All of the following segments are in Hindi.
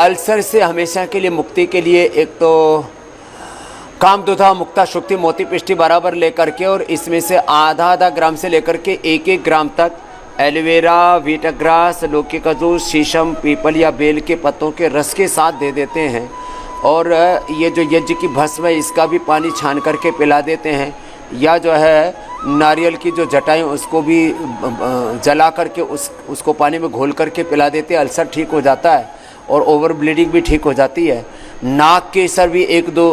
अल्सर से हमेशा के लिए मुक्ति के लिए एक तो कामदुधा मुक्ता शुक्ति मोती पिष्टी बराबर लेकर के, और इसमें से आधा आधा ग्राम से लेकर के 1-1 ग्राम तक एलोवेरा, वीटाग्रास, लौकी का जूस, शीशम, पीपल या बेल के पत्तों के रस के साथ दे देते हैं। और ये जो यज्ञ की भस्म है इसका भी पानी छान करके पिला देते हैं, या जो है नारियल की जो जटाएं उसको भी जला करके उसको पानी में घोल करके पिला देते हैं। अल्सर ठीक हो जाता है और ओवर ब्लीडिंग भी ठीक हो जाती है। नाक केसर भी 1-2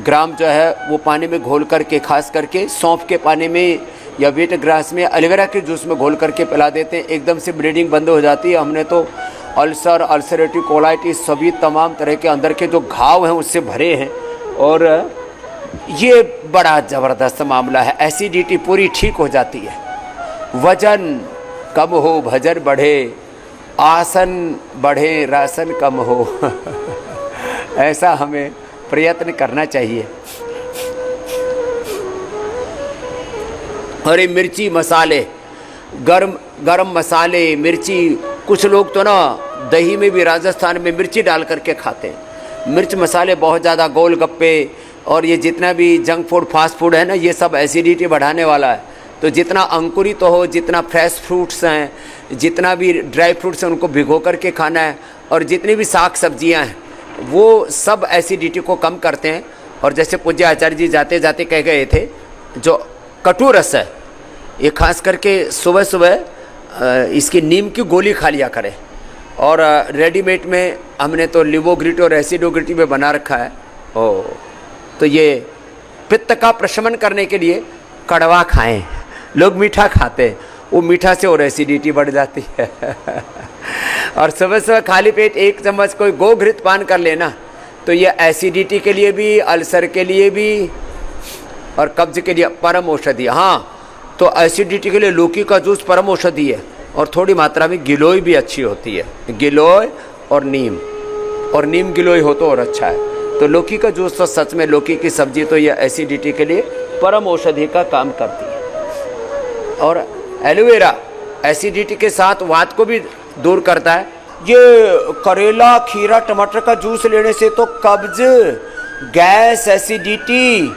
ग्राम जो है वो पानी में घोल करके, खास करके सौंफ के पानी में या वीट ग्रास में, एलोवेरा के जूस में घोल करके पिला देते हैं। एकदम से ब्लीडिंग बंद हो जाती है। हमने तो अल्सर, अल्सरेटिव कोलाइटिस, सभी तमाम तरह के अंदर के जो घाव हैं उससे भरे हैं, और ये बड़ा ज़बरदस्त मामला है। एसिडिटी पूरी ठीक हो जाती है, वजन कम हो, भजन बढ़े, आसन बढ़े, रासन कम हो ऐसा हमें प्रयत्न करना चाहिए। हरी मिर्ची मसाले, गरम मसाले, मिर्ची, कुछ लोग तो ना दही में भी राजस्थान में मिर्ची डाल करके खाते हैं। मिर्च मसाले बहुत ज़्यादा, गोलगप्पे और ये जितना भी जंक फूड, फास्ट फूड है ना, ये सब एसिडिटी बढ़ाने वाला है। तो जितना अंकुरित हो, जितना फ्रेश फ्रूट्स हैं, जितना भी ड्राई फ्रूट्स हैं उनको भिगो करके खाना है, और जितनी भी साग सब्जियां हैं वो सब एसिडिटी को कम करते हैं। और जैसे पूज्य आचार्य जी जाते जाते कह गए थे, जो कटु रस है ये खास करके सुबह सुबह इसकी नीम की गोली खा लिया करें। और रेडीमेड में हमने तो लिवोग्रिटी और एसिडोग्रिटी में बना रखा है। तो ये पित्त का प्रशमन करने के लिए कड़वा खाएं। लोग मीठा खाते हैं, वो मीठा से और एसिडिटी बढ़ जाती है और सुबह सुबह खाली पेट 1 चम्मच कोई गोघृत पान कर लेना, तो ये एसिडिटी के लिए भी, अल्सर के लिए भी और कब्ज के लिए परम औषधि। हाँ, तो एसिडिटी के लिए लौकी का जूस परम औषधि है, और थोड़ी मात्रा में गिलोय भी अच्छी होती है। गिलोय और नीम गिलोय हो तो और अच्छा है। तो लौकी का जूस तो सच में, लौकी की सब्जी तो यह एसिडिटी के लिए परम औषधि का काम करती है। और एलोवेरा एसिडिटी के साथ वात को भी दूर करता है। ये करेला, खीरा, टमाटर का जूस लेने से तो कब्ज, गैस, एसिडिटी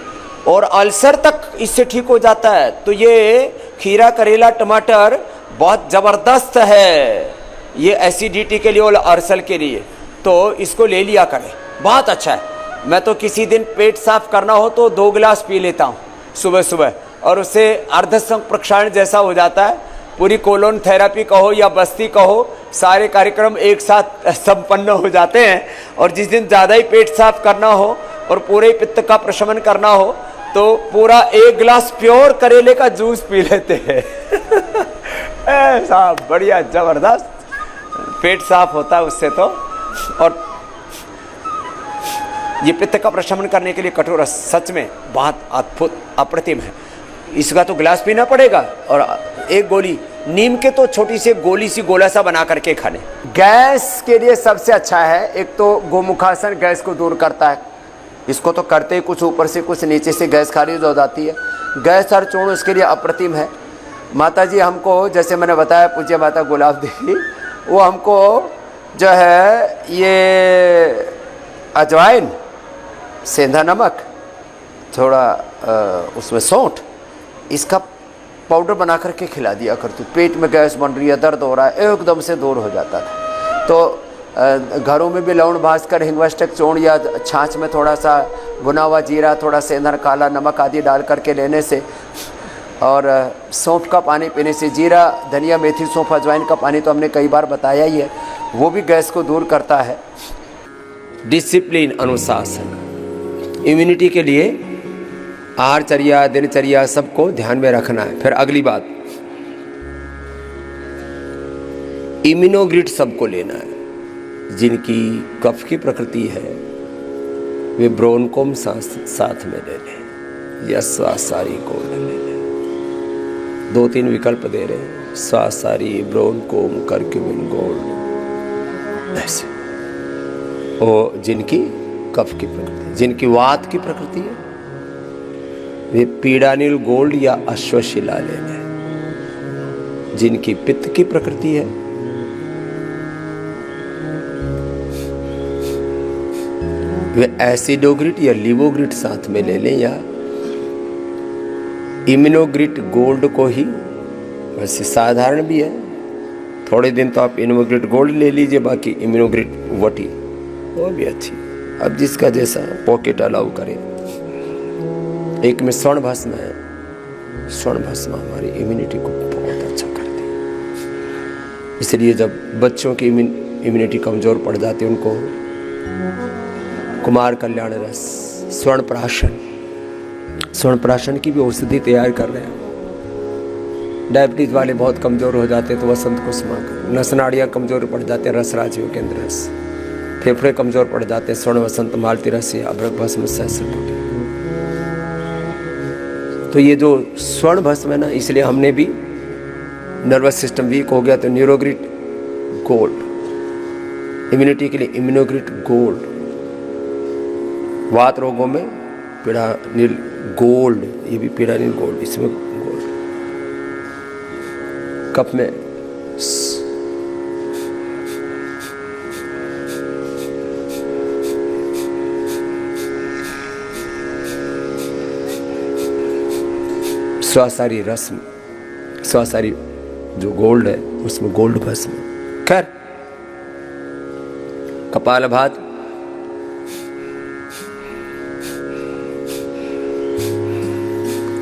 और अल्सर तक इससे ठीक हो जाता है। तो ये खीरा, करेला, टमाटर बहुत ज़बरदस्त है ये एसिडिटी के लिए और अल्सर के लिए, तो इसको ले लिया करें, बहुत अच्छा है। मैं तो किसी दिन पेट साफ करना हो तो 2 गिलास पी लेता हूँ सुबह सुबह, और उससे अर्धसंग प्रक्षालन जैसा हो जाता है। पूरी कोलोन थेरेपी कहो या बस्ती कहो, सारे कार्यक्रम एक साथ संपन्न हो जाते हैं। और जिस दिन ज़्यादा ही पेट साफ करना हो और पूरे पित्त का प्रशमन करना हो तो पूरा 1 गिलास प्योर करेले का जूस पी लेते हैं ऐसा बढ़िया ज़बरदस्त पेट साफ होता है उससे तो। और ये पित्त का प्रशमन करने के लिए कटु रस सच में बहुत अद्भुत, अप्रतिम है। इसका तो गिलास पीना पड़ेगा, और 1 गोली नीम के तो छोटी सी गोली सी गोला सा बना करके खाने। गैस के लिए सबसे अच्छा है, एक तो गोमुखासन गैस को दूर करता है। इसको तो करते ही कुछ ऊपर से कुछ नीचे से गैस खारिज हो जाती है। गैस और चूर्ण इसके लिए अप्रतिम है। माता जी हमको, जैसे मैंने बताया, पूज्य माता गुलाब देवी, वो हमको जो है ये अजवाइन, सेंधा नमक, थोड़ा उसमें सौंठ, इसका पाउडर बना करके खिला दिया करती। पेट में गैस बन रही है, दर्द हो रहा है, एकदम से दूर हो जाता था। तो घरों में भी लवण भास्कर, हिंगवाष्टक चूर्ण या छाछ में थोड़ा सा भुना हुआ जीरा, थोड़ा सेंधा, काला नमक आदि डाल करके लेने से, और सौंफ का पानी पीने से, जीरा, धनिया, मेथी, सौंफ, अजवाइन का पानी तो हमने कई बार बताया ही है, वो भी गैस को दूर करता है। डिसिप्लिन, अनुशासन, इम्यूनिटी के लिए आहारचर्या, दिनचर्या सबको ध्यान में रखना है। फिर अगली बात, इम्यूनोग्रिड सबको लेना है। जिनकी कफ की प्रकृति है वे ब्रोनकोम साथ में ले लें या स्वासारी गोल्ड ले लें। 2-3 विकल्प दे रहे हैं, स्वासारी, ब्रोनकोम, कर्क्यूमिन गोल्ड, ऐसे। और जिनकी कफ की प्रकृति, जिनकी वात की प्रकृति है वे पीड़ानिल गोल्ड या अश्वशिला ले लें। जिनकी पित्त की प्रकृति है वे एसिडोग्रिट या लिवोग्रिट साथ में ले लें, या इम्यूनोग्रिट गोल्ड को ही, वैसे साधारण भी है, थोड़े दिन तो आप इम्यूनोग्रिट गोल्ड ले लीजिए, बाकी इम्यूनोग्रिट वटी वो भी अच्छी, अब जिसका जैसा पॉकेट अलाउ करे। एक में स्वर्ण भस्म है, स्वर्ण भस्म हमारी इम्यूनिटी को बहुत अच्छा करती है, इसलिए जब बच्चों की इम्यूनिटी कमजोर पड़ जाती है उनको कुमार कल्याण रस, स्वर्ण प्राशन, स्वर्ण प्राशन की भी औषधि तैयार कर रहे हैं। डायबिटीज वाले बहुत कमजोर हो जाते हैं तो वसंत कुसुमा, नस नाड़ियाँ कमजोर पड़ जाते हैं रस राजियों के अंदर रस, फेफड़े कमजोर पड़ जाते हैं स्वर्ण वसंत मालती रस या अभ्रक भस्म सहस्रकोटि। तो ये जो स्वर्ण भस्म है ना, इसलिए हमने भी नर्वस सिस्टम वीक हो गया तो न्यूरोग्रिट गोल्ड, इम्यूनिटी के लिए इम्यूनोग्रिट गोल्ड, वात रोगों में पीड़ानिल गोल्ड, ये भी पीड़ानिल गोल्ड, इसमें गोल्ड, कफ में स्वासारी रस्म, स्वासारी जो गोल्ड है उसमें गोल्ड भस्म। खैर कपालभाति,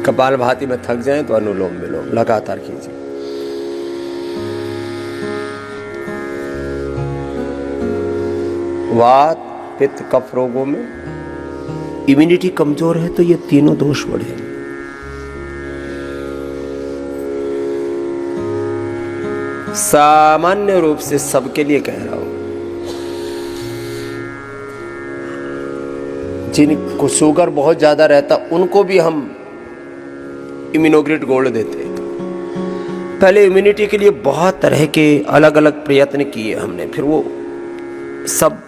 कपालभाति में थक जाएं तो अनुलोम विलोम लगातार कीजिए। वात पित्त कफ रोगों में इम्यूनिटी कमजोर है तो ये तीनों दोष बढ़े। सामान्य रूप से सबके लिए कह रहा हूं, जिनको शुगर बहुत ज्यादा रहता उनको भी हम इम्यूनोग्रिट गोल्ड देते हैं। पहले इम्यूनिटी के लिए बहुत तरह के अलग अलग प्रयत्न किए हमने, फिर वो सब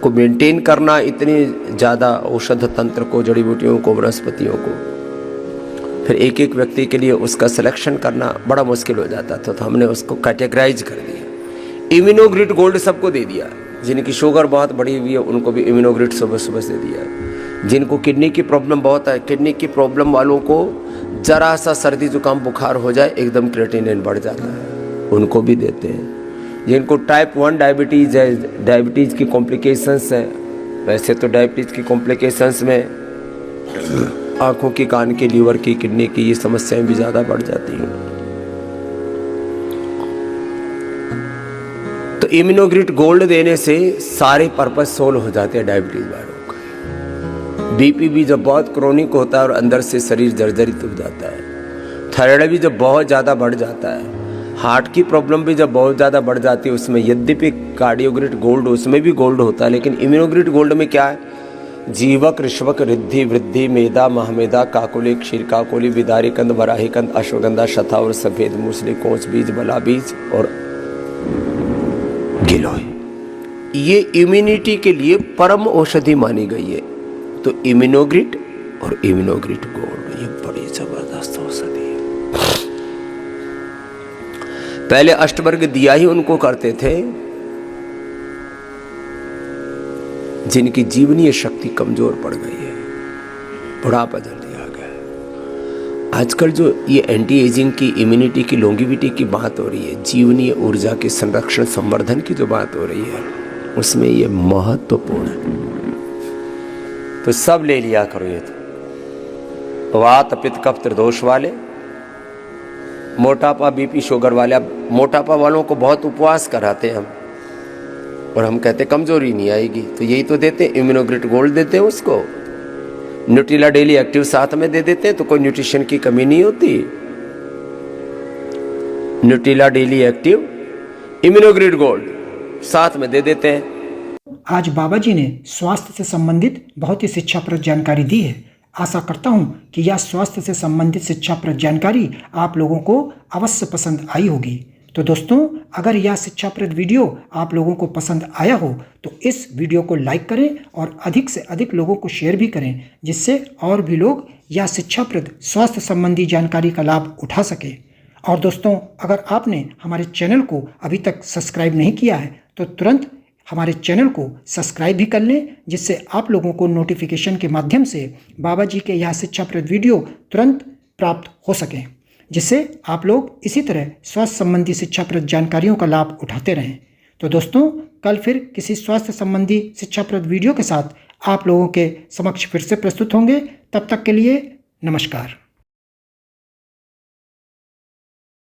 को मेंटेन करना, इतने ज़्यादा औषध तंत्र को, जड़ी बूटियों को, वनस्पतियों को, फिर एक एक व्यक्ति के लिए उसका सिलेक्शन करना बड़ा मुश्किल हो जाता था, तो हमने उसको कैटेगराइज कर दिया। इम्यूनोग्रिट गोल्ड सबको दे दिया, जिनकी शुगर बहुत बढ़ी हुई है उनको भी इम्यूनोग्रिट सुबह सुबह से दिया। जिनको किडनी की प्रॉब्लम बहुत है, किडनी की प्रॉब्लम वालों को जरा सा सर्दी जुकाम बुखार हो जाए एकदम क्रिएटिनिन बढ़ जाता है, उनको भी देते हैं। जिनको टाइप 1 डायबिटीज़ है, डायबिटीज़ की कॉम्प्लिकेशंस है, वैसे तो डायबिटीज़ की कॉम्प्लिकेशंस में आँखों की, कान की, लीवर की, किडनी की ये समस्याएं भी ज़्यादा बढ़ जाती हैं। तो इम्यूनोग्रिट गोल्ड देने से सारे पर्पस सोल्व हो जाते हैं डायबिटीज़ वालों का। बीपी भी जब बहुत क्रोनिक होता है और अंदर से शरीर जर्जरित हो जाता है, थायराइड भी जब बहुत ज़्यादा बढ़ जाता है, हार्ट की प्रॉब्लम भी जब बहुत ज़्यादा बढ़ जाती है, उसमें यद्यपि कार्डियोग्रिट गोल्ड उसमें भी गोल्ड होता है, लेकिन इम्यूनोग्रिट गोल्ड में क्या है, जीवक, ऋष्वक, रिद्धि, वृद्धि, मेदा, महमेदा, काकुली, क्षीर काकुली, बिदारी कंद, बराही कंद, अश्वगंधा, शतावर, सफेद मूसली, कोंच बीज, बला बीज और गिलोय, ये इम्यूनिटी के लिए परम औषधि मानी गई है। तो इम्यूनोग्रिट और इम्यूनोग्रिट गोल्ड ये बड़ी जबरदस्त औषधि है। पहले अष्टवर्ग दिया ही उनको करते थे जिनकी जीवनीय शक्ति कमजोर पड़ गई है, बुढ़ापा जल्दी आ गया। आजकल जो ये एंटी एजिंग की, इम्यूनिटी की, लॉन्गिविटी की बात हो रही है, जीवनीय ऊर्जा के संरक्षण संवर्धन की जो बात हो रही है, उसमें ये महत्वपूर्ण है। तो सब ले लिया करो ये। तो वात पित्त कफ त्रिदोष वाले, मोटापा बीपी शुगर वाले, अब मोटापा वालों को बहुत उपवास कराते हैं हम, और हम कहते कमजोरी नहीं आएगी, तो यही तो देते हैं, इम्यूनोग्रिट गोल्ड देते हैं उसको, न्यूट्रिला डेली एक्टिव साथ में दे देते हैं, तो कोई न्यूट्रिशन की कमी नहीं होती। Nutrela daily active, Immunogrit gold साथ में दे देते हैं। आज बाबा जी ने स्वास्थ्य से संबंधित बहुत ही शिक्षाप्रद जानकारी दी है। आशा करता हूं कि यह स्वास्थ्य से संबंधित शिक्षाप्रद जानकारी आप लोगों को अवश्य पसंद आई होगी। तो दोस्तों, अगर यह शिक्षाप्रद वीडियो आप लोगों को पसंद आया हो तो इस वीडियो को लाइक करें और अधिक से अधिक लोगों को शेयर भी करें, जिससे और भी लोग यह शिक्षाप्रद स्वास्थ्य संबंधी जानकारी का लाभ उठा सके। और दोस्तों, अगर आपने हमारे चैनल को अभी तक सब्सक्राइब नहीं किया है तो तुरंत हमारे चैनल को सब्सक्राइब भी कर लें, जिससे आप लोगों को नोटिफिकेशन के माध्यम से बाबा जी के यह शिक्षाप्रद वीडियो तुरंत प्राप्त हो सकें, जिससे आप लोग इसी तरह स्वास्थ्य संबंधी शिक्षाप्रद जानकारियों का लाभ उठाते रहें। तो दोस्तों, कल फिर किसी स्वास्थ्य संबंधी शिक्षाप्रद वीडियो के साथ आप लोगों के समक्ष फिर से प्रस्तुत होंगे। तब तक के लिए नमस्कार।